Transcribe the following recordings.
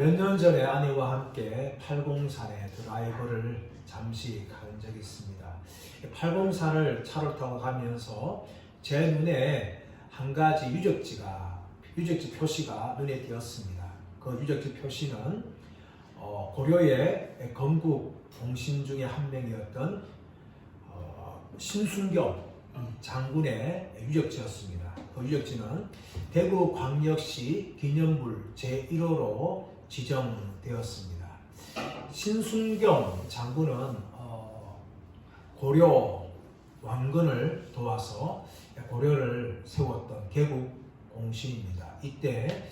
몇 년 전에 아내와 함께 팔공산에 드라이브를 잠시 간 적이 있습니다. 팔공산을 차를 타고 가면서 제 눈에 한 가지 유적지 표시가 눈에 띄었습니다. 그 유적지 표시는 고려의 건국 공신 중에 한 명이었던 신순경 장군의 유적지였습니다. 그 유적지는 대구광역시 기념물 제1호로 지정되었습니다. 신순경 장군은 고려 왕건을 도와서 고려를 세웠던 개국 공신입니다. 이때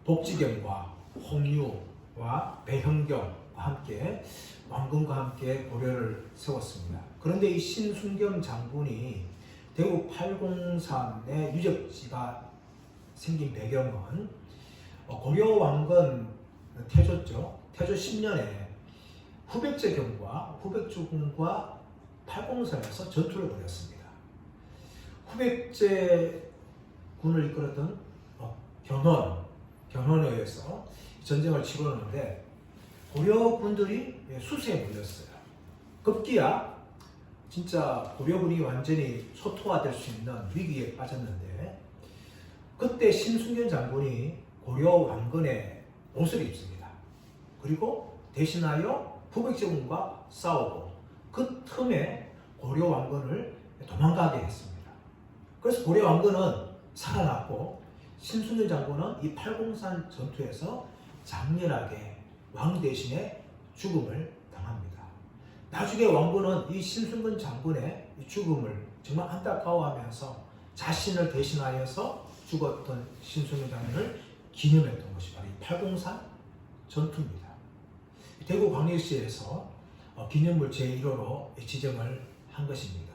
독지경과 홍유와 배형경과 함께 왕건과 함께 고려를 세웠습니다. 그런데 이 신순경 장군이 대구 팔공산의 유적지가 생긴 배경은 고려 왕건 태조죠. 태조 10년에 후백제군과 팔공산에서 전투를 벌였습니다. 후백제군을 이끌었던 견훤에 의해서 전쟁을 치르는데 고려군들이 수세에 몰렸어요. 급기야 진짜 고려군이 완전히 초토화될 수 있는 위기에 빠졌는데 그때 신순경 장군이 고려 왕건에 옷을 입습니다. 그리고 대신하여 후백제군과 싸우고 그 틈에 고려 왕건을 도망가게 했습니다. 그래서 고려 왕건은 살아났고 신순경 장군은 이 팔공산 전투에서 장렬하게 왕 대신에 죽음을 당합니다. 나중에 왕군은 이 신순경 장군의 죽음을 정말 안타까워하면서 자신을 대신하여서 죽었던 신순경 장군을 기념했던 것이 바로 이 팔공산 전투입니다. 대구 광역시에서 기념물 제1호로 지정을 한 것입니다.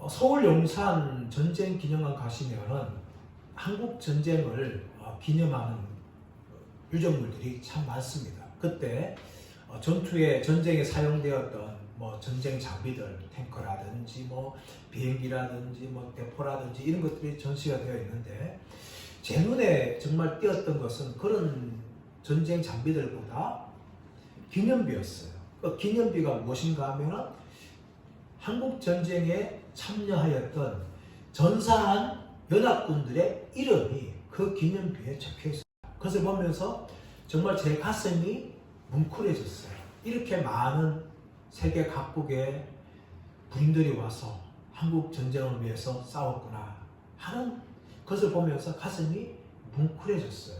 서울 용산 전쟁 기념관 가시면은 한국 전쟁을 기념하는 유적물들이 참 많습니다. 그때 전쟁에 사용되었던 전쟁 장비들, 탱커라든지 비행기라든지 대포라든지 이런 것들이 전시가 되어 있는데 제 눈에 정말 띄었던 것은 그런 전쟁 장비들보다 기념비였어요. 그 기념비가 무엇인가 하면은 한국 전쟁에 참여하였던 전사한 연합군들의 이름이 그 기념비에 적혀 있습니다. 그것을 보면서 정말 제 가슴이 뭉클해졌어요. 이렇게 많은 세계 각국의 군인들이 와서 한국 전쟁을 위해서 싸웠구나 하는 것을 보면서 가슴이 뭉클해졌어요.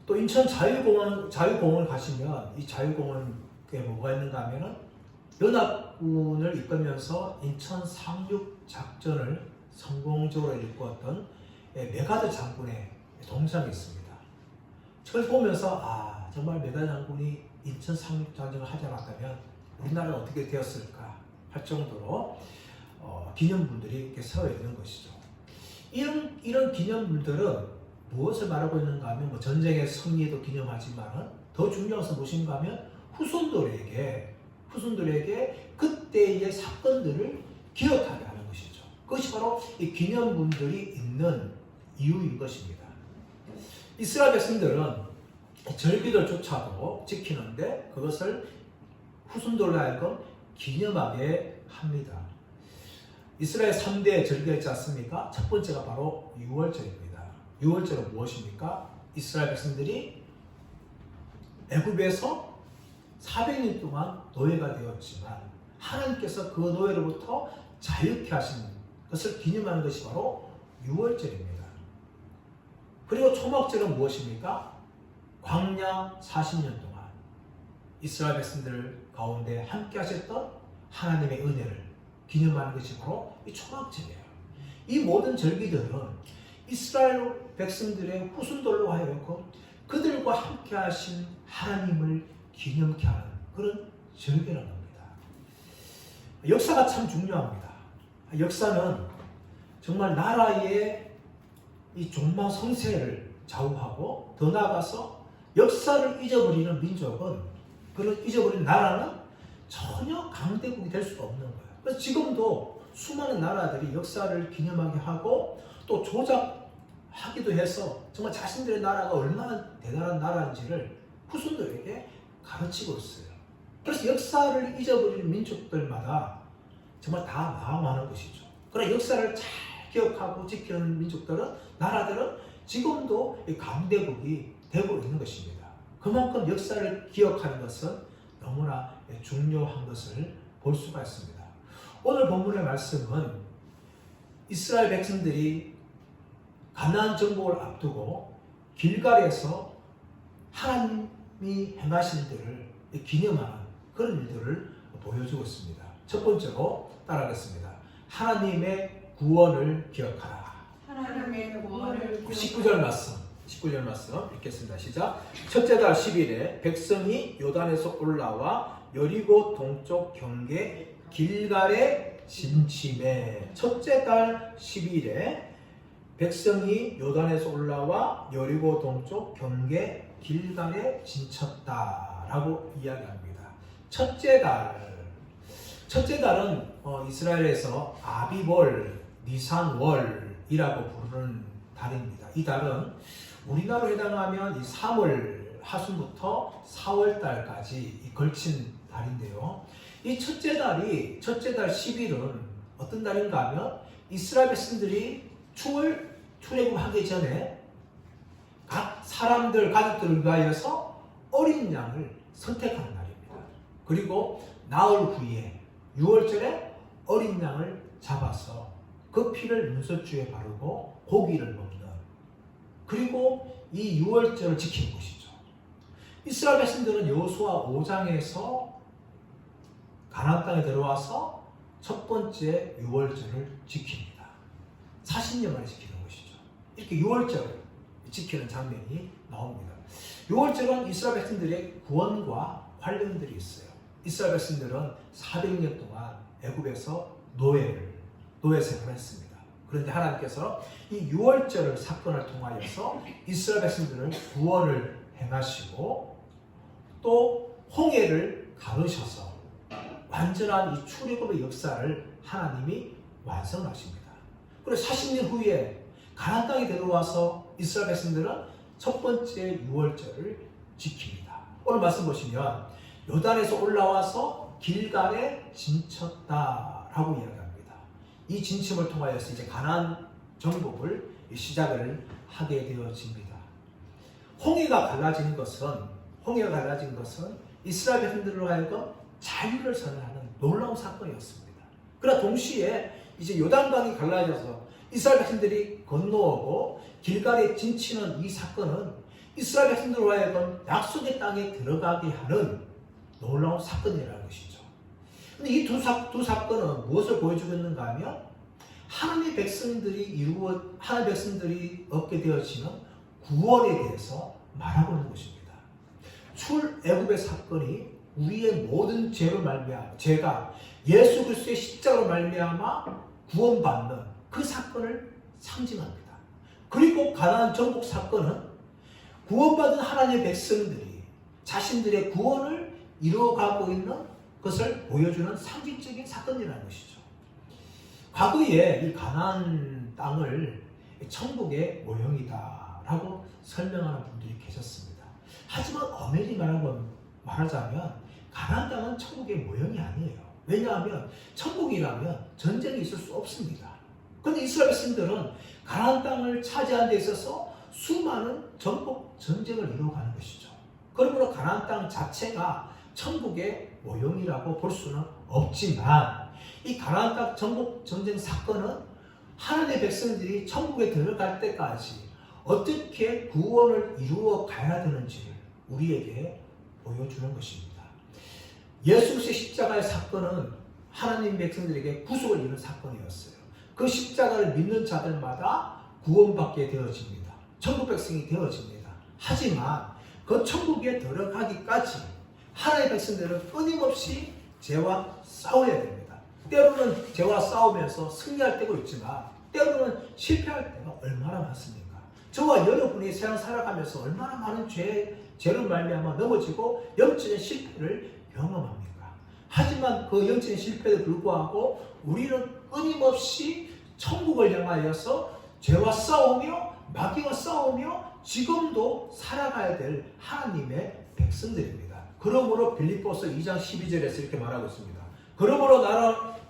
또 인천 자유공원 가시면 이 자유공원에 뭐가 있는가 하면은 연합군을 이끌면서 인천 상륙 작전을 성공적으로 이끌었던 메가드 장군의 동상이 있습니다. 그걸 보면서 정말 메가드 장군이 인천 상륙 작전을 하지 않았다면 우리나라는 어떻게 되었을까 할 정도로 기념물들이 이렇게 세워 있는 것이죠. 이런 기념물들은 무엇을 말하고 있는가 하면 전쟁의 승리도 기념하지만 더 중요한 것은 무엇인가 하면 후손들에게 그때의 사건들을 기억하게 하는 것이죠. 그것이 바로 이 기념물들이 있는 이유인 것입니다. 이스라엘 백성들은 절기들조차도 지키는데 그것을 후손들로 하여금 기념하게 합니다. 이스라엘 3대 절기가 있지 않습니까? 첫 번째가 바로 유월절입니다. 유월절은 무엇입니까? 이스라엘 백성들이 애굽에서 400년 동안 노예가 되었지만 하나님께서 그 노예로부터 자유케 하신 것을 기념하는 것이 바로 유월절입니다. 그리고 초막절은 무엇입니까? 광야 40년 동안 이스라엘 백성들 가운데 함께 하셨던 하나님의 은혜를 기념하는 것이 바로 이 초막절이에요. 이 모든 절기들은 이스라엘 백성들의 후손들로 하여금 그들과 함께 하신 하나님을 기념케 하는 그런 절기라는 겁니다. 역사가 참 중요합니다. 역사는 정말 나라의 이 존망 성세를 좌우하고 더 나아가서 역사를 잊어버리는 민족은 그런 잊어버린 나라는 전혀 강대국이 될 수가 없는 거예요. 그래서 지금도 수많은 나라들이 역사를 기념하게 하고 또 조작하고 하기도 해서 정말 자신들의 나라가 얼마나 대단한 나라인지를 후손들에게 가르치고 있어요. 그래서 역사를 잊어버리는 민족들마다 정말 다 망하는 것이죠. 그러나 역사를 잘 기억하고 지키는 민족들은, 나라들은 지금도 강대국이 되고 있는 것입니다. 그만큼 역사를 기억하는 것은 너무나 중요한 것을 볼 수가 있습니다. 오늘 본문의 말씀은 이스라엘 백성들이 가나안 정복을 앞두고 길갈에서 하나님이 행하신 일들을 기념하는 그런 일들을 보여주고 있습니다. 첫 번째로 따라하겠습니다. 하나님의 구원을 기억하라. 하나님의 구원을 19절 말씀 읽겠습니다. 시작. 첫째 달 10일에 백성이 요단에서 올라와 여리고 동쪽 경계 길갈에 진침해. 첫째 달 12일에 백성이 요단에서 올라와 여리고 동쪽 경계 길갈에 진쳤다라고 이야기합니다. 첫째 달은 이스라엘에서 아비월, 니산월이라고 부르는 달입니다. 이 달은 우리나라로 해당하면 이 3월 하순부터 4월 달까지 걸친 달인데요. 이 첫째 달 10일은 어떤 달인가 하면 이스라엘 백성들이 출애굽하기 전에 각 사람들, 가족들을 위하여서 어린 양을 선택하는 날입니다. 그리고 나흘 후에 6월절에 어린 양을 잡아서 그 피를 문설주에 바르고 고기를 먹는, 그리고 이 6월절을 지키는 것이죠. 이스라엘 백성들은 여호수아 5장에서 가나안 땅에 들어와서 첫 번째 6월절을 지킵니다. 40년 만에 지키는 것이죠. 이렇게 6월절을 지키는 장면이 나옵니다. 6월절은 이스라엘 백성들의 구원과 관련들이 있어요. 이스라엘 백성들은 400년 동안 애굽에서 노예 생활을 했습니다. 그런데 하나님께서 이 6월절 사건을 통하여서 이스라엘 백성들을 구원을 행하시고 또 홍해를 가르셔서 완전한 이 출애굽의 역사를 하나님이 완성하십니다. 그리고 40년 후에 가나안 땅에 들어와서 이스라엘 백성들은 첫 번째 6월절을 지킵니다. 오늘 말씀 보시면 요단에서 올라와서 길갈에 진쳤다라고 이야기합니다. 이 진침을 통하여서 이제 가나안 정복을 시작을 하게 되어집니다. 홍해가 갈라진 것은 이스라엘 백성들로 하여금 자유를 선언하는 놀라운 사건이었습니다. 그러나 동시에 이제 요단강이 갈라져서 이스라엘 백성들이 건너오고 길갈에 진치는 이 사건은 이스라엘 백성들로 하여금 약속의 땅에 들어가게 하는 놀라운 사건이라는 것이죠. 근데 이 두 사건은 무엇을 보여주고 있는가 하면 하나님의 백성들이 얻게 되어지는 구원에 대해서 말하고 있는 것입니다. 출애굽의 사건이 우리의 모든 죄로 말미암아, 죄가 예수 그리스도의 십자가로 말미암아 구원받는 그 사건을 상징합니다. 그리고 가나안 정복 사건은 구원받은 하나님의 백성들이 자신들의 구원을 이루어가고 있는 것을 보여주는 상징적인 사건이라는 것이죠. 과거에 이 가나안 땅을 천국의 모형이다라고 설명하는 분들이 계셨습니다. 하지만 엄연히 말하자면 가나안 땅은 천국의 모형이 아니에요. 왜냐하면 천국이라면 전쟁이 있을 수 없습니다. 그런데 이스라엘 백성들은 가나안 땅을 차지하는 데 있어서 수많은 전복 전쟁을 이루어가는 것이죠. 그러므로 가나안 땅 자체가 천국의 모형이라고 볼 수는 없지만 이 가나안 땅 전복 전쟁 사건은 하나님의 백성들이 천국에 들어갈 때까지 어떻게 구원을 이루어 가야 되는지를 우리에게 보여주는 것입니다. 예수 그리스도의 십자가의 사건은 하나님 백성들에게 구속을 이룬 사건이었어요. 그 십자가를 믿는 자들마다 구원받게 되어집니다. 천국 백성이 되어집니다. 하지만 그 천국에 들어가기까지 하나님의 백성들은 끊임없이 죄와 싸워야 됩니다. 때로는 죄와 싸우면서 승리할 때도 있지만 때로는 실패할 때가 얼마나 많습니까? 저와 여러분이 세상 살아가면서 얼마나 많은 죄를 말미암아 넘어지고 영적인 실패를 경험합니까? 하지만 그 영적인 실패에도 불구하고 우리는 끊임없이 천국을 향하여서 죄와 싸우며 마귀와 싸우며 지금도 살아가야 될 하나님의 백성들입니다. 그러므로 빌립보서 2장 12절에서 이렇게 말하고 있습니다. 그러므로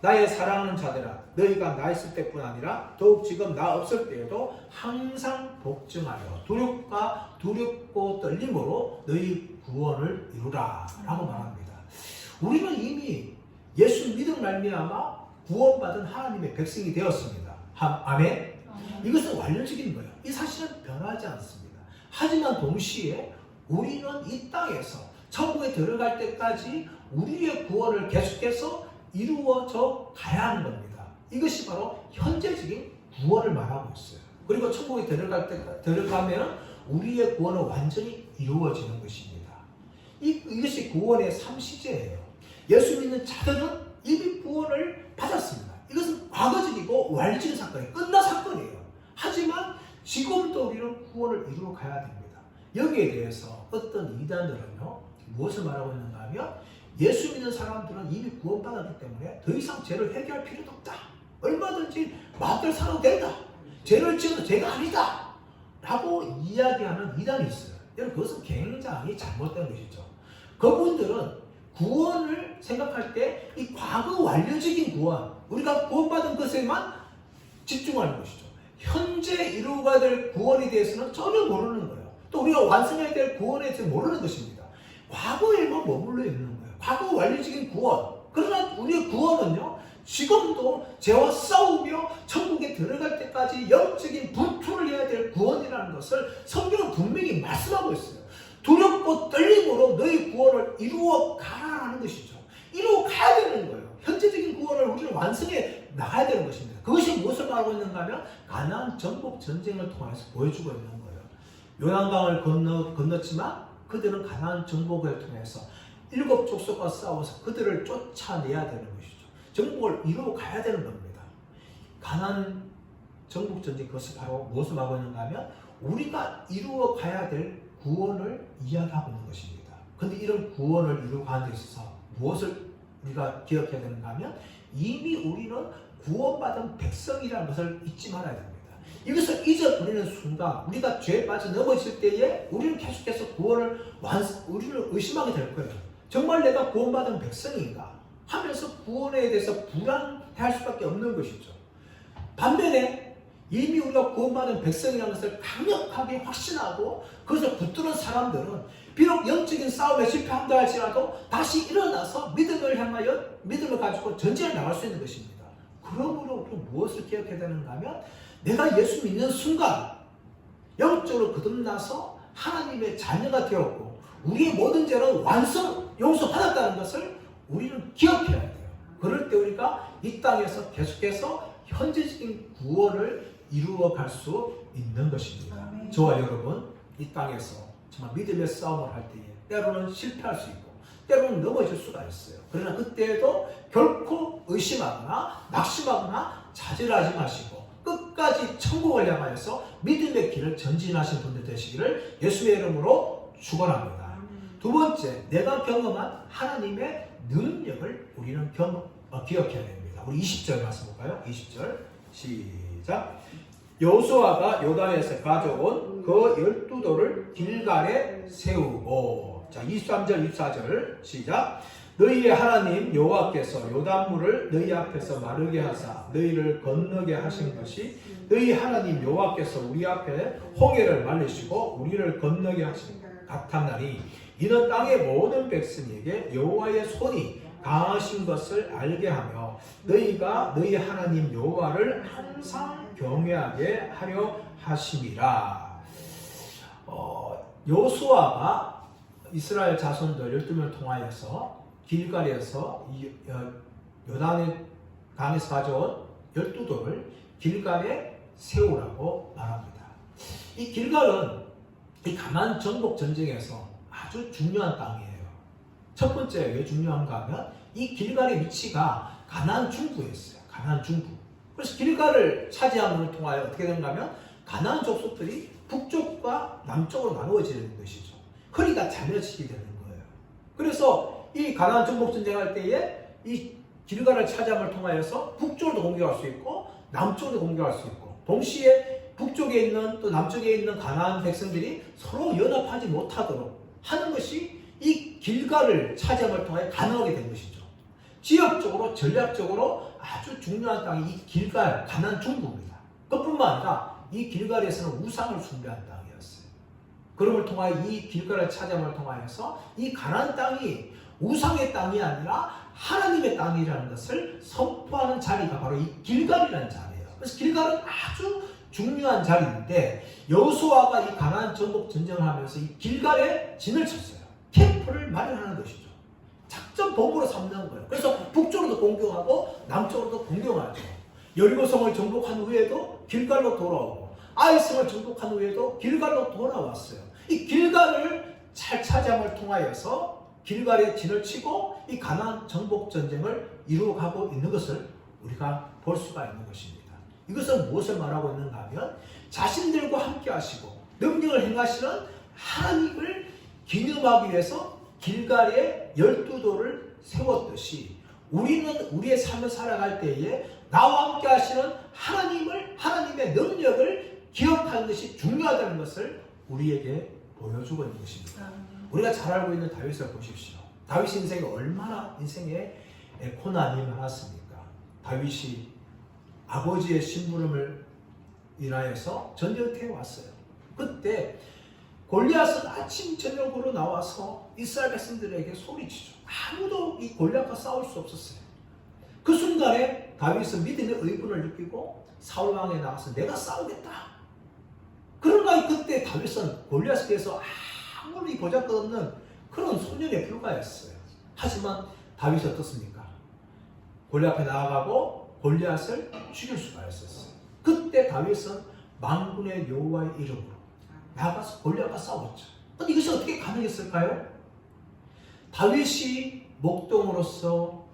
나의 사랑하는 자들아, 너희가 나 있을 때뿐 아니라 더욱 지금 나 없을 때에도 항상 복종하여 두렵고 떨림으로 너희 구원을 이루라 라고 말합니다. 우리는 이미 예수 믿음 말미암아 구원받은 하나님의 백성이 되었습니다. 아멘? 이것은 완료적인 거예요. 이 사실은 변하지 않습니다. 하지만 동시에 우리는 이 땅에서 천국에 들어갈 때까지 우리의 구원을 계속해서 이루어져 가야 하는 겁니다. 이것이 바로 현재적인 구원을 말하고 있어요. 그리고 천국에 들어가면 우리의 구원은 완전히 이루어지는 것입니다. 이것이 구원의 3시제예요. 예수 믿는 자들은 이미 구원을 받았습니다. 이것은 과거적이고 완료적인 사건이에요. 끝난 사건이에요. 하지만 지금도 우리는 구원을 이루어 가야 됩니다. 여기에 대해서 어떤 이단들은요, 무엇을 말하고 있는가 하면 예수 믿는 사람들은 이미 구원받았기 때문에 더 이상 죄를 회개할 필요도 없다. 얼마든지 마음대로 살아도 된다. 죄를 지어도 죄가 아니다. 라고 이야기하는 이단이 있어요. 여러분, 그것은 굉장히 잘못된 것이죠. 그분들은 구원을 생각할 때 이 과거 완료적인 구원, 우리가 구원받은 것에만 집중하는 것이죠. 현재 이루어가야 될 구원에 대해서는 전혀 모르는 거예요. 또 우리가 완성해야 될 구원에 대해서 모르는 것입니다. 과거에만 머물러 있는 거예요. 과거 완료적인 구원. 그러나 우리의 구원은요, 지금도 죄와 싸우며 천국에 들어갈 때까지 영적인 분투를 해야 될 구원이라는 것을 성경은 분명히 말씀하고 있어요. 두렵고 떨림으로 너희 구원을 이루어 가라는 것이죠. 이루어 가야 되는 거예요. 현재적인 구원을 우리는 완성해 나가야 되는 것입니다. 그것이 무엇을 말하고 있는가 하면 가나안 정복 전쟁을 통해서 보여주고 있는 거예요. 요단강을 건넜지만 그들은 가나안 정복을 통해서 7 족속과 싸워서 그들을 쫓아내야 되는 것이죠. 정복을 이루어 가야 되는 겁니다. 가나안 정복 전쟁, 그것이 바로 무엇을 말하고 있는가 하면 우리가 이루어 가야 될 구원을 이야기하고 있는 것입니다. 그런데 이런 구원을 이루어 가는 데 있어서 무엇을 우리가 기억해야 되는가 하면 이미 우리는 구원받은 백성이라는 것을 잊지 말아야 됩니다. 이것을 잊어버리는 순간 우리가 죄에 빠져 넘어질 때에 우리는 계속해서 우리를 의심하게 될 거예요. 정말 내가 구원받은 백성인가 하면서 구원에 대해서 불안해할 수밖에 없는 것이죠. 반면에 이미 우리가 구원받은 백성이라는 것을 강력하게 확신하고 그것을 붙드는 사람들은 비록 영적인 싸움에 실패한다 할지라도 다시 일어나서 믿음을 향하여 믿음을 가지고 전쟁에 나갈 수 있는 것입니다. 그러므로 우리는 무엇을 기억해야 되는가 하면 내가 예수 믿는 순간 영적으로 거듭나서 하나님의 자녀가 되었고 우리의 모든 죄는 용서받았다는 것을 우리는 기억해야 돼요. 그럴 때 우리가 이 땅에서 계속해서 현재적인 구원을 이루어 갈 수 있는 것입니다. 아멘. 저와 여러분, 이 땅에서 정말 믿음의 싸움을 할 때에 때로는 실패할 수 있고 때로는 넘어질 수가 있어요. 그러나 그때에도 결코 의심하거나 낙심하거나 좌절하지 마시고 끝까지 천국을 향하여서 믿음의 길을 전진하신 분들 되시기를 예수의 이름으로 축원합니다. 두 번째, 내가 경험한 하나님의 능력을 우리는 기억해야 됩니다. 우리 20절 말씀 볼까요? 20절 시작. 여호수아가 요단에서 가져온 그 12돌을 길갈에 세우고, 자 23절 24절 시작. 너희의 하나님 여호와께서 요단물을 너희 앞에서 마르게 하사 너희를 건너게 하신 것이 너희 하나님 여호와께서 우리 앞에 홍해를 말리시고 우리를 건너게 하신 같았나니 이는 땅의 모든 백성에게 여호와의 손이 강하신 것을 알게 하며 너희가 너희 하나님 여호와를 항상 경외하게 하려 하심이라. 여호수아가 이스라엘 자손들 12명을 통하여서 길갈에서 요단의 강에서 가져온 12돌을 길갈에 세우라고 말합니다. 이 길갈은 이 가나안 정복 전쟁에서 아주 중요한 땅이에요. 첫 번째 왜 중요한가 하면 이 길갈의 위치가 가나안 중부였어요. 가나안 중부. 그래서 길갈을 차지함을 통하여 어떻게 되는가 하면 가나안 족속들이 북쪽과 남쪽으로 나누어지는 것이죠. 허리가 잘려지게 되는 거예요. 그래서 이 가나안 정복 전쟁할 때에 이 길갈을 차지함을 통하여서 북쪽으로 공격할 수 있고 남쪽으로 공격할 수 있고 동시에 북쪽에 있는 또 남쪽에 있는 가나안 백성들이 서로 연합하지 못하도록 하는 것이 이 길갈을 차지함을 통해 가능하게 된 것이죠. 지역적으로 전략적으로 아주 중요한 땅이 이 길갈 가나안 중부입니다. 그뿐만 아니라 이 길갈에서는 우상을 숭배한 땅이었어요. 그럼을 통하여 이 길갈을 차지함을 통하여서 이 가나안 땅이 우상의 땅이 아니라 하나님의 땅이라는 것을 선포하는 자리가 바로 이 길갈이라는 자리예요. 그래서 길갈은 아주 중요한 자리인데 여호수아가 이 가나안 정복 전쟁을 하면서 이 길갈에 진을 쳤어요. 캠프를 마련하는 것이죠. 작전 본부로 삼는 거예요. 그래서 북쪽으로도 공격하고 남쪽으로도 공격하죠. 여리고성을 정복한 후에도 길갈로 돌아오고 아이성을 정복한 후에도 길갈로 돌아왔어요. 이 길갈을 잘 차지함을 통하여서 길갈에 진을 치고 이 가나안 정복 전쟁을 이루어가고 있는 것을 우리가 볼 수가 있는 것입니다. 이것은 무엇을 말하고 있는가 하면 자신들과 함께 하시고 능력을 행하시는 하나님을 기념하기 위해서 길갈에 12돌을 세웠듯이 우리는 우리의 삶을 살아갈 때에 나와 함께 하시는 하나님의 능력을 기억하는 것이 중요하다는 것을 우리에게 보여주고 있는 것입니다. 우리가 잘 알고 있는 다윗을 보십시오. 다윗 인생이 얼마나 인생에 고난이 많았습니까? 다윗이 아버지의 심부름을 인하여서 전쟁터에 왔어요. 그때 골리앗은 아침 저녁으로 나와서 이스라엘 백성들에게 소리치죠. 아무도 이 골리앗과 싸울 수 없었어요. 그 순간에 다윗은 믿음의 의분을 느끼고 사울왕에 나가서 내가 싸우겠다. 그런가 그때 다윗은 골리앗에 대해서 아무리 보잘것없는 그런 소년에 불과했어요. 하지만 다윗이 어떻습니까? 골리앗 앞에 나아가고 골리앗을 죽일 수가 있었어요. 그때 다윗은 만군의 여호와의 이름으로 나가서 골리앗과 싸웠죠. 근데 이것이 어떻게 가능했을까요? 다윗이 목동으로서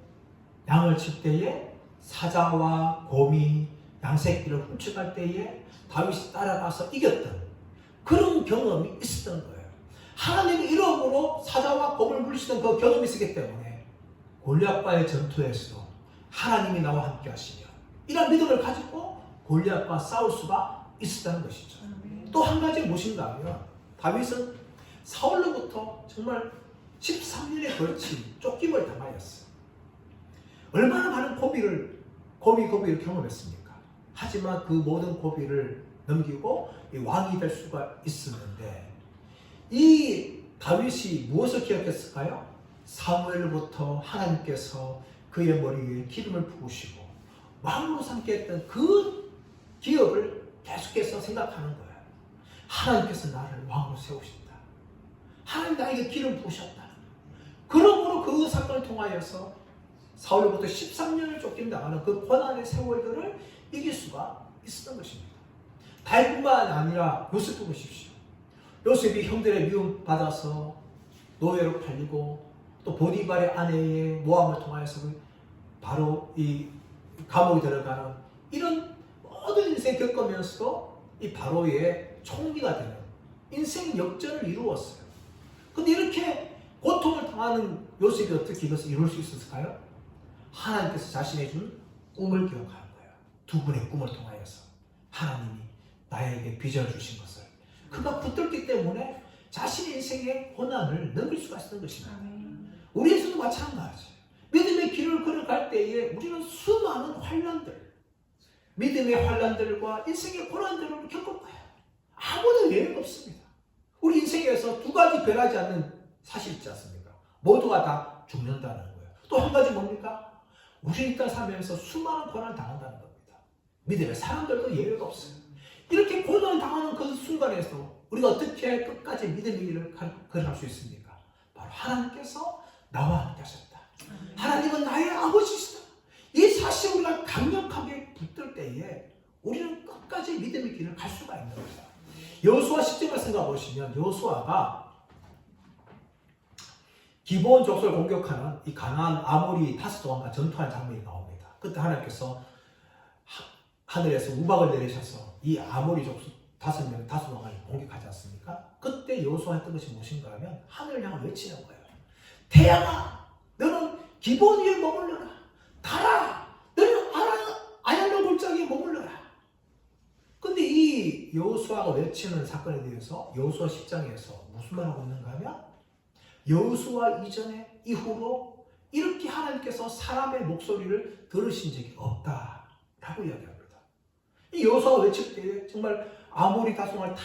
양을 칠 때에 사자와 곰이 양새끼를 훔쳐갈 때에 다윗이 따라가서 이겼던 그런 경험이 있었던 거예요. 하나님의 이름으로 사자와 곰을 물리치던 그 경험이 있었기 때문에 골리앗과의 전투에서도 하나님이 나와 함께 하시며 이런 믿음을 가지고 골리앗과 싸울 수가 있었다는 것이죠. 또 한 가지 무엇인가 하면 다윗은 사울로부터 정말 13년에 걸친 쫓김을 당하였어요. 얼마나 많은 고비를 경험했습니까? 하지만 그 모든 고비를 넘기고 왕이 될 수가 있었는데 이 다윗이 무엇을 기억했을까요? 사무엘로부터 하나님께서 그의 머리에 기름을 부으시고 왕으로 삼게 했던 그 기억을 계속해서 생각하는 거예요. 하나님께서 나를 왕으로 세우신다. 하나님 나에게 기름 부으셨다. 그러므로 그 사건을 통하여서 사울로부터 13년을 쫓김당하는 그 고난의 세월들을 이길 수가 있었던 것입니다. 다윗뿐만 아니라 요셉도 보십시오. 요셉이 형들의 미움 받아서 노예로 팔리고 또 보디발의 아내의 모함을 통하여서 바로 이 감옥에 들어가는 이런 모든 인생 겪으면서도 이 바로의 총리가 되는 인생 역전을 이루었어요. 근데 이렇게 고통을 당하는 요셉이 어떻게 이것을 이룰 수 있었을까요? 하나님께서 자신의 준 꿈을 기억하는 거예요. 두 분의 꿈을 통하여서 하나님이 나에게 빚어 주신 것을 그가 붙들기 때문에 자신의 인생의 고난을 넘길 수가 있었던 것입니다. 우리에서도 마찬가지예요. 믿음의 길을 걸어갈 때에 우리는 수많은 환난들, 믿음의 환난들과 인생의 고난들을 겪을 거예요. 아무도 예외가 없습니다. 우리 인생에서 두 가지 변하지 않는 사실이 있지 않습니까? 모두가 다 죽는다는 거예요. 또 한 가지 뭡니까? 우리 일단 살면서 수많은 고난을 당한다는 겁니다. 믿음의 사람들도 예외가 없어요. 이렇게 고난을 당하는 그 순간에서 우리가 어떻게 끝까지 믿음의 길을 걸어갈 수 있습니까? 바로 하나님께서 나와 함께 하셨다. 하나님은 나의 아버지시다. 이 사실을 우리가 강력하게 붙들 때에 우리는 끝까지 믿음의 길을 갈 수가 있는 겁니다. 여호수아 10장을 생각해 보시면 여호수아가 기브온 족속을 공격하는 이 가나안 아모리 다섯 왕과 전투한 장면이 나옵니다. 그때 하나님께서 하늘에서 우박을 내리셔서 이 아모리 족속 다섯 왕을 공격하지 않습니까? 그때 여호수아가 했던 것이 무엇인가 하면 하늘을 향해 외치는 거예요. 태양아, 너는 기브온 위에 머물러라. 달아, 너는 아얄로 골짜기에 머물러라. 근데 이 여호수아가 외치는 사건에 대해서 여호수아 10장에서 무슨 말하고 있는가 하면 여호수아 이전에 이후로 이렇게 하나님께서 사람의 목소리를 들으신 적이 없다라고 이야기합니다. 이 여호수아가 외칠 때 정말 아모리 다송을 다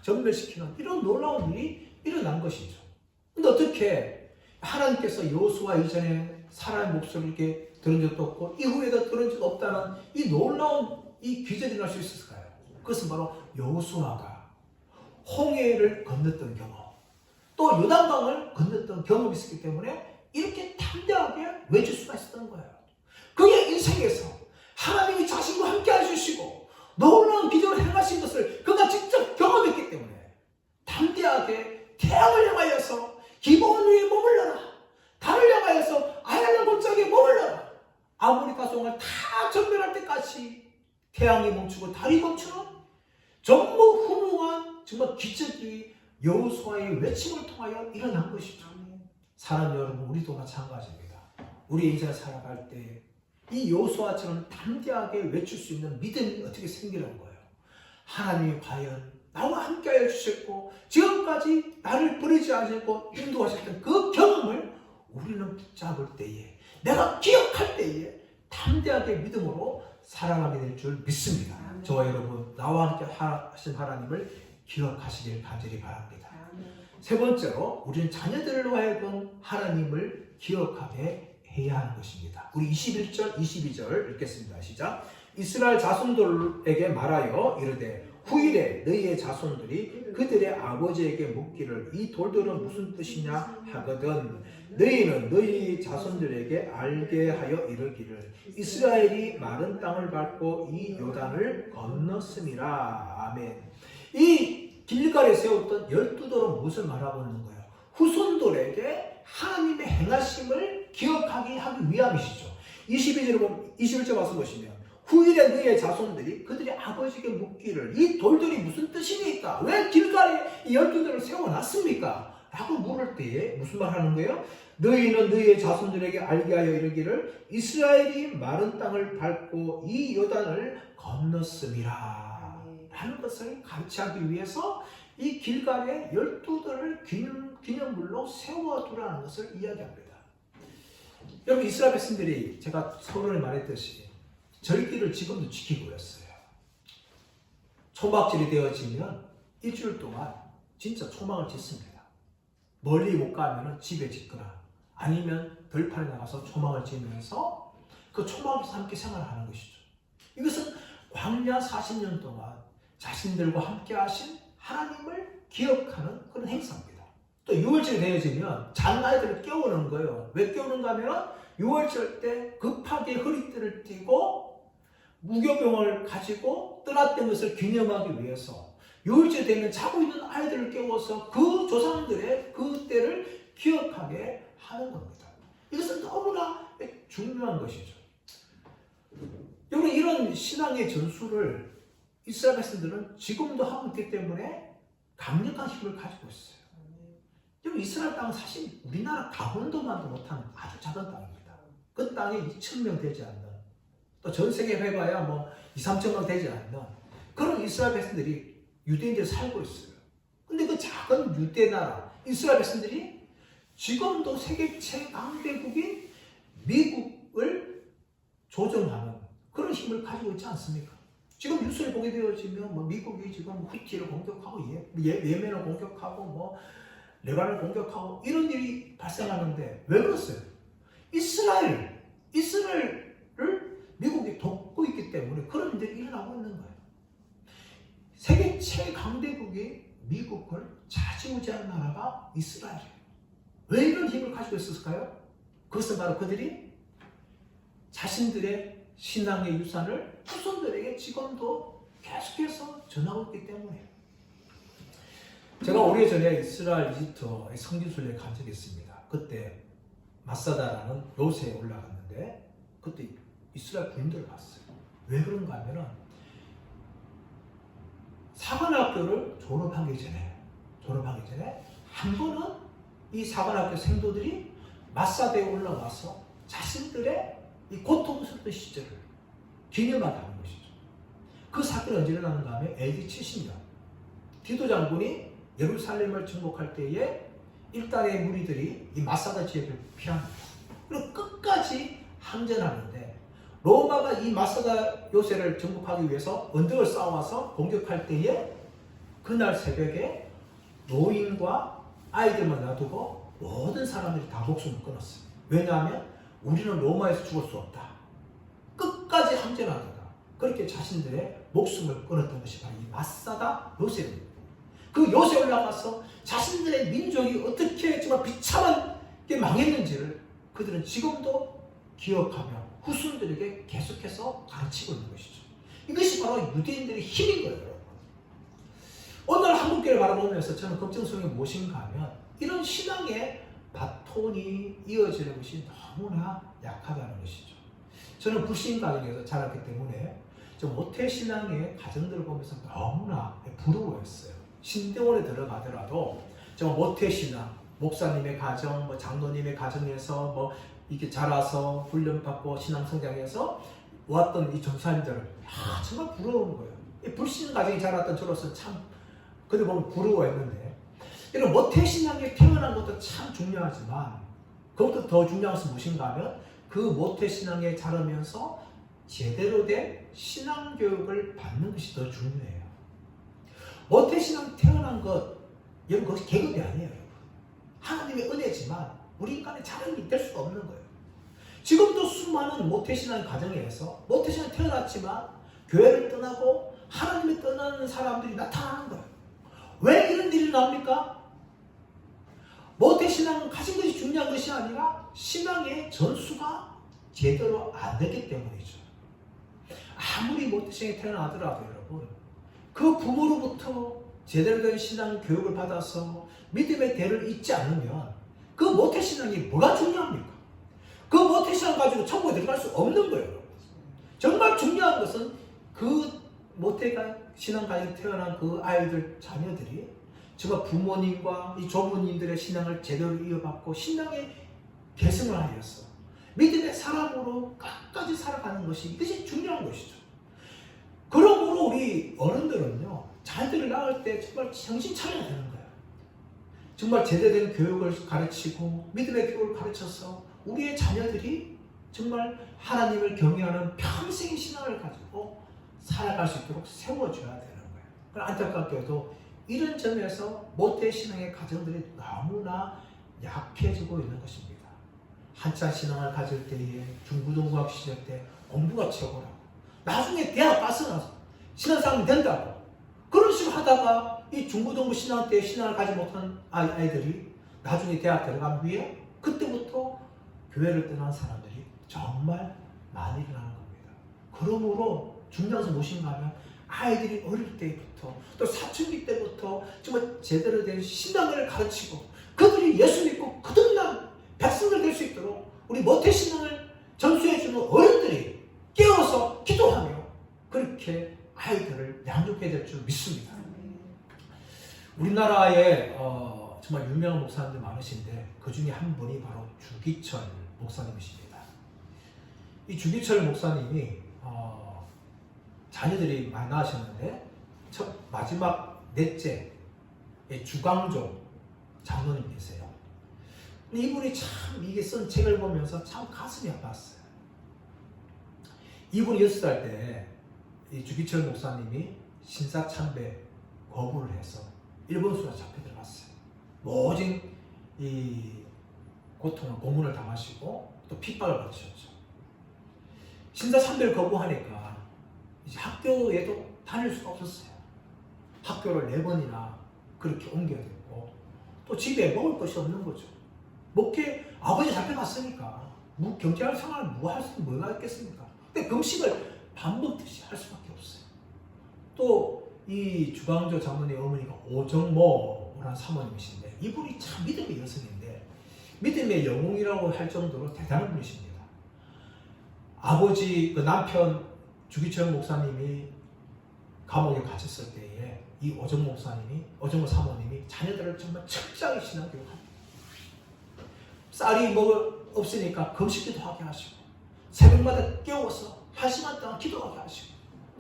전멸시키는 이런 놀라운 일이 일어난 것이죠. 근데 어떻게 하나님께서 여호수아 이전에 사람의 목소리를 이렇게 들은 적도 없고 이후에도 들은 적 없다는 이 놀라운 이 기적이 날 수 있었을까요? 그것은 바로 여호수아가 홍해를 건넜던 경험, 또 요단강을 건넜던 경험이 있었기 때문에 이렇게 담대하게 외칠 수가 있었던 거예요. 그의 인생에서 하나님이 자신과 함께 해주시고 놀라운 기적을 행하신 것을 그가 직접 경험했기 때문에 담대하게 태양을 향하여서 기브온 위에 머물러라, 달을 향하여서 아얄라 골짜기에 머물러라, 아모리 다송을 다 전멸할 때까지 태양이 멈추고 달이 멈추는 전무후무한 정말 기적이 여호수아의 외침을 통하여 일어난 것이죠. 사람 여러분, 우리도 마찬가지입니다. 우리 인생을 살아갈 때 이 여호수아처럼 담대하게 외칠 수 있는 믿음이 어떻게 생기는 거예요? 하나님이 과연 나와 함께하여 주셨고 지금까지 나를 버리지 않으셨고 인도하셨던 그 경험을 우리는 붙잡을 때에, 내가 기억할 때에 담대하게 믿음으로 살아가게 될 줄 믿습니다. 저와 여러분, 나와 함께 하신 하나님을 기억하시길 간절히 바랍니다. 세 번째로 우리는 자녀들로 하여금 하나님을 기억하게 해야 하는 것입니다. 우리 21절, 22절 읽겠습니다. 시작. 이스라엘 자손들에게 말하여 이르되 후일에 너희의 자손들이 그들의 아버지에게 묻기를 이 돌들은 무슨 뜻이냐 하거든 너희는 너희 자손들에게 알게 하여 이르기를 이스라엘이 마른 땅을 밟고 이 요단을 건넜음이라. 아멘. 이 길갈에 세웠던 12돌은 무엇을 말하고 있는 거예요? 후손들에게 하나님의 행하심을 기억하게 하기 위함이시죠. 21절 와서 보시면 후일에 너희의 자손들이 그들의 아버지에게 묻기를 이 돌들이 무슨 뜻입니까? 왜 길갈에 이 12돌을 세워놨습니까? 라고 물을 때에 무슨 말 하는 거예요? 너희는 너희의 자손들에게 알게 하여 이르기를 이스라엘이 마른 땅을 밟고 이 요단을 건넜음이라 라는 것을 감치하기 위해서 이 길갈에 12돌을 기념물로 세워두라는 것을 이야기합니다. 여러분, 이스라엘 백성들이 제가 서론에 말했듯이 절기를 지금도 지키고 있어요. 초막절이 되어지면 일주일 동안 진짜 초막을 짓습니다. 멀리 못 가면 집에 짓거나 아니면 들판에 나가서 초막을 지으면서 그 초막에서 함께 생활하는 것이죠. 이것은 광야 40년 동안 자신들과 함께 하신 하나님을 기억하는 그런 행사입니다. 또 6월절이 되어지면 장아이들을 깨우는 거예요. 왜 깨우는가 하면 6월절 때 급하게 허리띠를 띠고 무교병을 가지고 떠났던 것을 기념하기 위해서 6월절 되면 자고 있는 아이들을 깨워서 그 조상들의 그 때를 기억하게 하는 겁니다. 이것은 너무나 중요한 것이죠. 여러분, 이런 신앙의 전수를 이스라엘 백성들은 지금도 하고 있기 때문에 강력한 힘을 가지고 있어요. 여러분, 이스라엘 땅은 사실 우리나라 강원도만도 못한 아주 작은 땅입니다. 그 땅에 2,000명 되지 않는, 또 전 세계 해봐야 뭐 2, 3천명 되지 않는 그런 이스라엘 백성들이 유대인들이 살고 있어요. 근데 그 작은 유대 나라 이스라엘 백성들이 지금도 세계 최강대국인 미국을 조정하는 그런 힘을 가지고 있지 않습니까? 지금 뉴스를 보게 되어지면 뭐 미국이 지금 후티를 공격하고 예멘을 공격하고 뭐 레바논을 공격하고 이런 일이 발생하는데 왜 그렇어요? 이스라엘을 미국이 돕고 있기 때문에 그런 일들이 일어나고 있는 거예요. 세계 최강대국이 미국을 좌지우지하는 나라가 이스라엘이에요. 왜 이런 힘을 가지고 있었을까요? 그것은 바로 그들이 자신들의 신앙의 유산을 후손들에게 지금도 계속해서 전하고 있기 때문이에요. 제가 오래전에 이스라엘 이집트의 성지순례에 간 적이 있습니다. 그때 마사다라는 요새에 올라갔는데 그때 이스라엘 군인들을 봤어요. 왜 그런가 하면은 사관학교를 졸업하기 전에 한 번은 이 사관학교 생도들이 마사다에 올라와서 자신들의 이 고통스러운 시절을 기념하게 하는 것이죠. 그 사건이 언제 일어나는가 하면 AD 70년 디도 장군이 예루살렘을 정복할 때에 일단의 무리들이 이 마사다 지역을 피합니다. 그리고 끝까지 항전하는데 로마가 이 마사다 요새를 정복하기 위해서 언덕을 쌓아와서 공격할 때에 그날 새벽에 노인과 아이들만 놔두고 모든 사람들이 다 목숨을 끊었어요. 왜냐하면 우리는 로마에서 죽을 수 없다. 끝까지 항전하다가 그렇게 자신들의 목숨을 끊었던 것이 바로 이 마사다 요새입니다. 그 요새 올라가서 자신들의 민족이 어떻게 정말 비참하게 망했는지를 그들은 지금도 기억하며 후손들에게 계속해서 가르치고 있는 것이죠. 이것이 바로 유대인들의 힘인 거예요, 여러분. 오늘 한국교회를 바라보면서 저는 걱정스러운 게 무엇인가 하면 이런 신앙의 바톤이 이어지는 것이 너무나 약하다는 것이죠. 저는 불신 가정에서 자랐기 때문에 모태신앙의 가정들을 보면서 너무나 부러워했어요. 신대원에 들어가더라도 모태신앙, 목사님의 가정, 장로님의 가정에서 이렇게 자라서 훈련받고 신앙성장해서 왔던 이 전사님들을 정말 부러운 거예요. 이 불신 가정에 자랐던 저로서 참 그들 보면 부러워했는데 이런 모태신앙에 태어난 것도 참 중요하지만 그것도 더 중요한 것은 무엇인가 하면 그 모태신앙에 자라면서 제대로 된 신앙교육을 받는 것이 더 중요해요. 모태신앙 태어난 것, 여러분 그것이 계급이 아니에요. 여러분. 하나님의 은혜지만 우리 인간의 자랑이 될 수가 없는 거예요. 지금도 수많은 모태신앙 가정에서 모태신앙 태어났지만 교회를 떠나고 하나님을 떠나는 사람들이 나타나는 거예요. 왜 이런 일이 납니까? 모태신앙을 가진 것이 중요한 것이 아니라 신앙의 전수가 제대로 안 됐기 때문이죠. 아무리 모태신앙에 태어나더라도 여러분 그 부모로부터 제대로 된 신앙 교육을 받아서 믿음의 대를 잇지 않으면 그 모태신앙이 뭐가 중요합니까? 그 모태신앙 가지고 천국에 들어갈 수 없는 거예요. 정말 중요한 것은 그 모태신앙 가지고 태어난 그 아이들 자녀들이 정말 부모님과 이 조부님들의 신앙을 제대로 이어받고 신앙의 계승을 하여서 믿음의 사람으로 끝까지 살아가는 것이 이것이 중요한 것이죠. 그러므로 우리 어른들은요 자녀들을 낳을 때 정말 정신 차려야 되는 거예요. 정말 제대로 된 교육을 가르치고 믿음의 교육을 가르쳐서 우리의 자녀들이 정말 하나님을 경외하는 평생의 신앙을 가지고 살아갈 수 있도록 세워줘야 되는 거예요. 그러나 안타깝게도 이런 점에서 모태신앙의 가정들이 너무나 약해지고 있는 것입니다. 한참 신앙을 가질 때에 중고등부학 시절 때 공부가 최고라고 나중에 대학 가서 나서 신앙사람이 된다고 그런 식으로 하다가 이 중고등부 신앙 때 신앙을 가지 못한 아이들이 나중에 대학 들어간 후에 그때부터 교회를 떠난 사람들이 정말 많이 일어나는 겁니다. 그러므로 중요한 것은 무엇인가 하면 아이들이 어릴 때부터 또 사춘기 때부터 정말 제대로 된 신앙을 가르치고 그들이 예수 믿고 거듭난 백성들 될 수 있도록 우리 모태신앙을 전수해주는 어른들이 깨워서 기도하며 그렇게 아이들을 양육해야 될 줄 믿습니다. 우리나라에 정말 유명한 목사님들 많으신데 그 중에 한 분이 바로 주기철 목사님이십니다. 이 주기철 목사님이 자녀들이 많이 낳으셨는데 마지막 넷째 주광조 장로님 계세요. 이분이 참 이게 쓴 책을 보면서 참 가슴이 아팠어요. 이분이 6살 때 이 주기철 목사님이 신사참배 거부를 해서 일본 수에 잡혀 들어갔어요. 모진 이 고통을 고문을 당하시고 또 핍박을 받으셨죠. 신사참배를 거부하니까 이제 학교에도 다닐 수가 없었어요. 학교를 4번이나 그렇게 옮겨야 됐고 또 집에 먹을 것이 없는 거죠. 먹게 아버지 잡혀갔으니까 경제할 생활을 할 수 뭐가 있겠습니까? 근데 금식을 밥 먹듯이 할 수밖에 없어요. 또 이 주광조 장로의 어머니가 오정모라는 사모님이신데 이분이 참 믿음의 여성인데 믿음의 영웅이라고 할 정도로 대단한 분이십니다. 아버지 그 남편 주기철 목사님이 감옥에 갇혔을 때에 이 오정모 사모님이 자녀들을 정말 철저하게 신앙교육합니다. 쌀이 없으니까 금식기도 하게 하시고 새벽마다 깨워서 1시간 동안 기도하게 하시고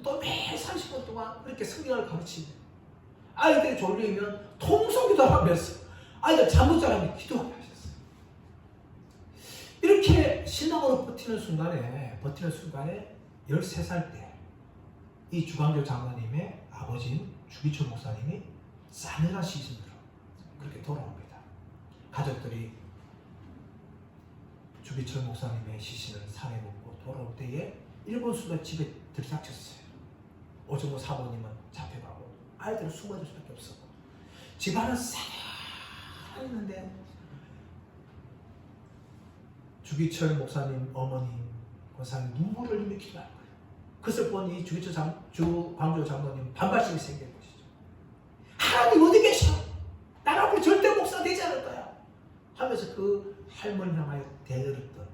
또 매일 30분 동안 그렇게 성경을 가르치며 아이들이 졸리면 통성기도 하면서 아이들 잠못 자라면 기도하게 하셨어요. 이렇게 신앙으로 버티는 순간에 13살 때 이 주광조 장로님의 아버지인 주기철 목사님이 싸늘한 시신으로 그렇게 돌아옵니다. 가족들이 주기철 목사님의 시신을 산에 묻고 돌아올 때에 일본 수가 집에 들이닥쳤어요. 오정호 사모님은 잡혀가고 아이들은 숨어들 수밖에 없었고 집안은 살아있는데 주기철 목사님 어머님 권사님 눈물을 흘리며 기도하는 거예요. 그것을 보니 주광조 장로님 반발심이 생긴 것이죠. 하나님 어디 계셔? 난 앞으로 절대 목사 되지 않을 거야 하면서 그 할머니 향하여 대들었던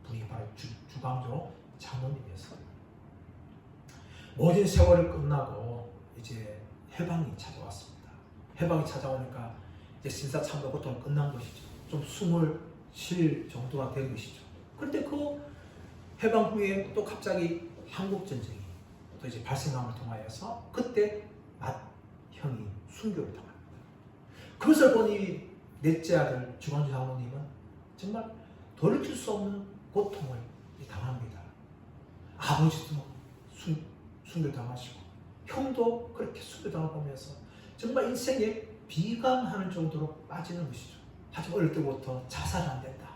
분이 바로 주광조 장로님이었어요. 모든 세월이 끝나고 이제 해방이 찾아왔습니다. 해방이 찾아오니까 이제 신사참도 고통은 끝난 것이죠. 좀 숨을 쉴 정도가 된 것이죠. 그런데 그 해방 후에 또 갑자기 한국전쟁이 또 이제 발생함을 통하여서 그때 맏형이 순교를 당합니다. 그것을 보니 넷째 아들 주광조 장로님은 정말 돌이킬 수 없는 고통을 당합니다. 아버지도 순교당하시고 형도 그렇게 순교당하고 보면서 정말 인생에 비관하는 정도로 빠지는 것이죠. 하지만 어릴 때부터 자살은 안 된다.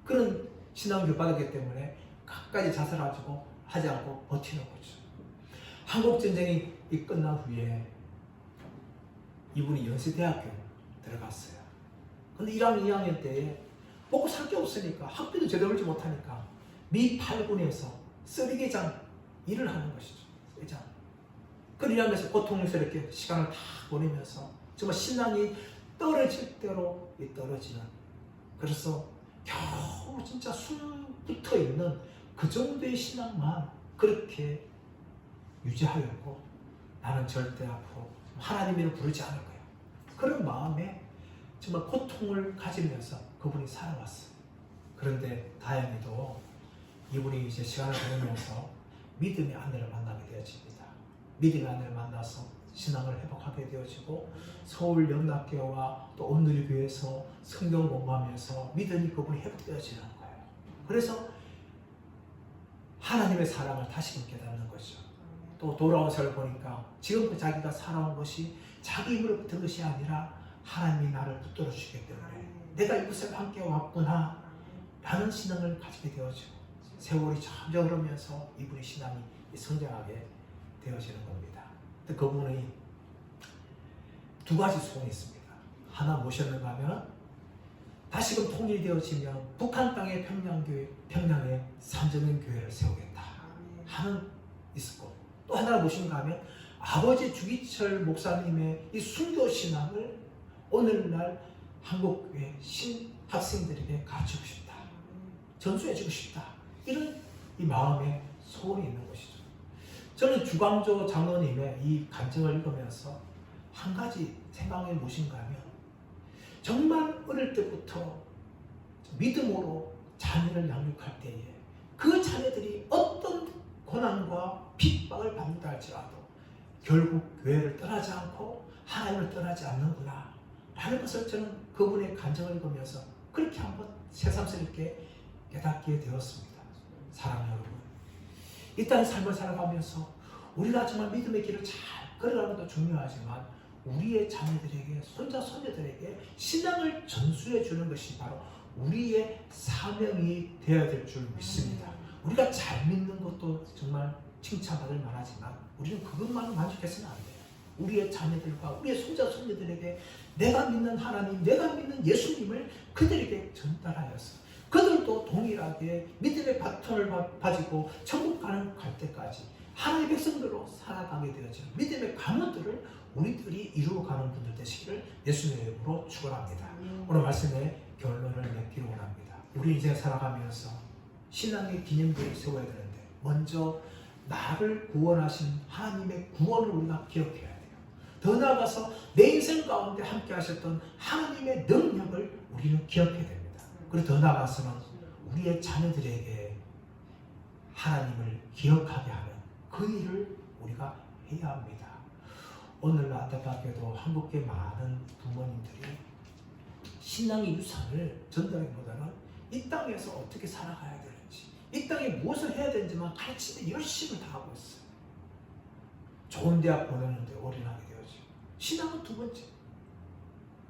그런 신앙교육 받았기 때문에 끝까지 하지 않고 버티는 거죠. 한국전쟁이 끝난 후에 이분이 연세대학교 들어갔어요. 근데 1학년, 2학년 때에 먹고 살 게 없으니까 학비도 제대로 벌지 못하니까 미 8군에서 쓰리개장 일을 하는 것이죠. 쓰리개장. 그 일하면서 고통스럽게 시간을 다 보내면서 정말 신앙이 떨어질 대로 떨어지는, 그래서 겨우 진짜 숨 붙어 있는 그 정도의 신앙만 그렇게 유지하였고 나는 절대 앞으로 하나님을 부르지 않을 거야. 그런 마음에 정말 고통을 가지면서 그분이 살아왔어요. 그런데 다행히도 이분이 이제 시간을 보내면서 믿음의 아내를 만나게 되어집니다. 믿음의 아내를 만나서 신앙을 회복하게 되어지고 서울 영락교회와 또 온누리교회에서 성경 공부하면서 믿음이 그분이 회복되어지는 거예요. 그래서 하나님의 사랑을 다시금 깨닫는 거죠. 또 돌아온 세월 보니까 지금 자기가 살아온 것이 자기 힘으로 붙은 것이 아니라 하나님이 나를 붙들어 주기 때문에 내가 이곳에 함께 왔구나 라는 신앙을 가지게 되어지고 세월이 점점 흐르면서 이분의 신앙이 성장하게 되어지는 겁니다. 그분이 두 가지 소원이 있습니다. 하나 무엇이었는가 하면 다시금 통일이 되어지면 북한 땅의 평양에 산전인 교회를 세우겠다 하는 있었고, 또 하나가 무엇인가 하면 아버지 주기철 목사님의 이 순교 신앙을 오늘날 한국교회 신학생들에게 가르치고 싶다, 전수해주고 싶다, 이런 이 마음에 소원이 있는 것이죠. 저는 주광조 장로님의 이 간증을 읽으면서 한 가지 생각이 무엇인가 하면 정말 어릴 때부터 믿음으로 자녀를 양육할 때에 그 자녀들이 어떤 고난과 핍박을 받는다 할지라도 결국 교회를 떠나지 않고 하나님을 떠나지 않는구나 라는 것을 저는 그분의 간증을 읽으면서 그렇게 한번 새삼스럽게 깨닫게 되었습니다. 사랑하는 여러분, 이 땅의 삶을 살아가면서 우리가 정말 믿음의 길을 잘 걸어가는 것도 중요하지만 우리의 자녀들에게, 손자, 손녀들에게 신앙을 전수해 주는 것이 바로 우리의 사명이 되어야 될 줄 믿습니다. 우리가 잘 믿는 것도 정말 칭찬받을 만하지만 우리는 그것만으로 만족해서는 안 돼요. 우리의 자녀들과 우리의 손자, 손녀들에게 내가 믿는 하나님, 내가 믿는 예수님을 그들에게 전달하여서 그들도 동일하게 믿음의 바톤을 가지고 천국 갈 때까지 하나님의 백성들로 살아가게 되어지는 믿음의 가문들을 우리들이 이루어가는 분들 되시기를 예수님의 이름으로 축원합니다. 오늘 말씀의 결론을 맺기를 원합니다. 우리 인생 살아가면서 신앙의 기념비를 세워야 되는데 먼저 나를 구원하신 하나님의 구원을 우리가 기억해야 돼요. 더 나아가서 내 인생 가운데 함께 하셨던 하나님의 능력을 우리는 기억해야 됩니다. 그리고 더 나아가서는 우리의 자녀들에게 하나님을 기억하게 하는 그 그 일을 우리가 해야 합니다. 오늘 안타깝게도 한국계 많은 부모님들이 신앙의 유산을 전달하기보다는 이 땅에서 어떻게 살아가야 되는지, 이 땅에 무엇을 해야 되는지만 가르치는데 열심을 다하고 있어요. 좋은 대학 보내는데 올인하게 되어지. 신앙은 두 번째.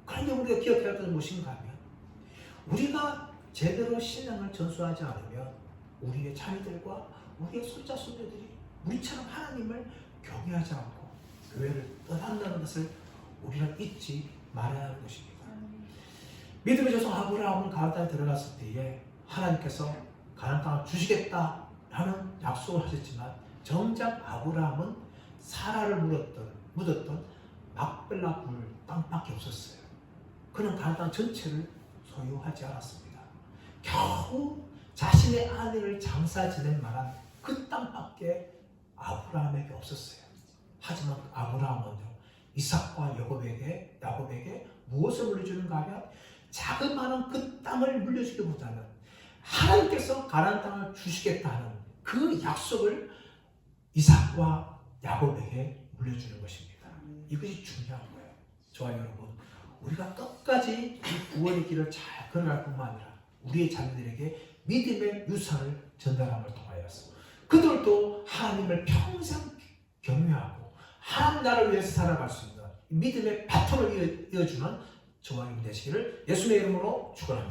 그런데 우리가 기억해야 할 것은 무엇인가 하면, 우리가 제대로 신앙을 전수하지 않으면 우리의 자녀들과 우리의 손자 손녀들이 우리처럼 하나님을 경외하지 않고 교회를 떠난다는 것을 우리는 잊지 말아야 하는 것입니다. 믿음의 조상 아브라함은 가나안 땅에 들어갔을 때에 하나님께서 가나안 땅을 주시겠다 하는 약속을 하셨지만, 정작 아브라함은 사라를 묻었던 막벨라 굴 땅밖에 없었어요. 그는 가나안 땅 전체를 소유하지 않았습니다. 겨우 자신의 아내를 장사 지낼 만한 그 땅밖에 아브라함에게 없었어요. 하지만 아브라함은요, 이삭과 야곱에게 무엇을 물려주는가 하면, 자그마한 그 땅을 물려주기보다는 하나님께서 가나안 땅을 주시겠다는 그 약속을 이삭과 야곱에게 물려주는 것입니다. 이것이 중요한 거예요. 저와 여러분, 우리가 끝까지 이 구원의 길을 잘 걸어갈 뿐만 아니라 우리의 자녀들에게 믿음의 유산을 전달함을 통하여서 그들도 하나님을 평생 경외하고 하나님 나라를 위해서 살아갈 수 있는 믿음의 바톤을 이어주는 저와 여러분 되시기를 예수님의 이름으로 축원합니다.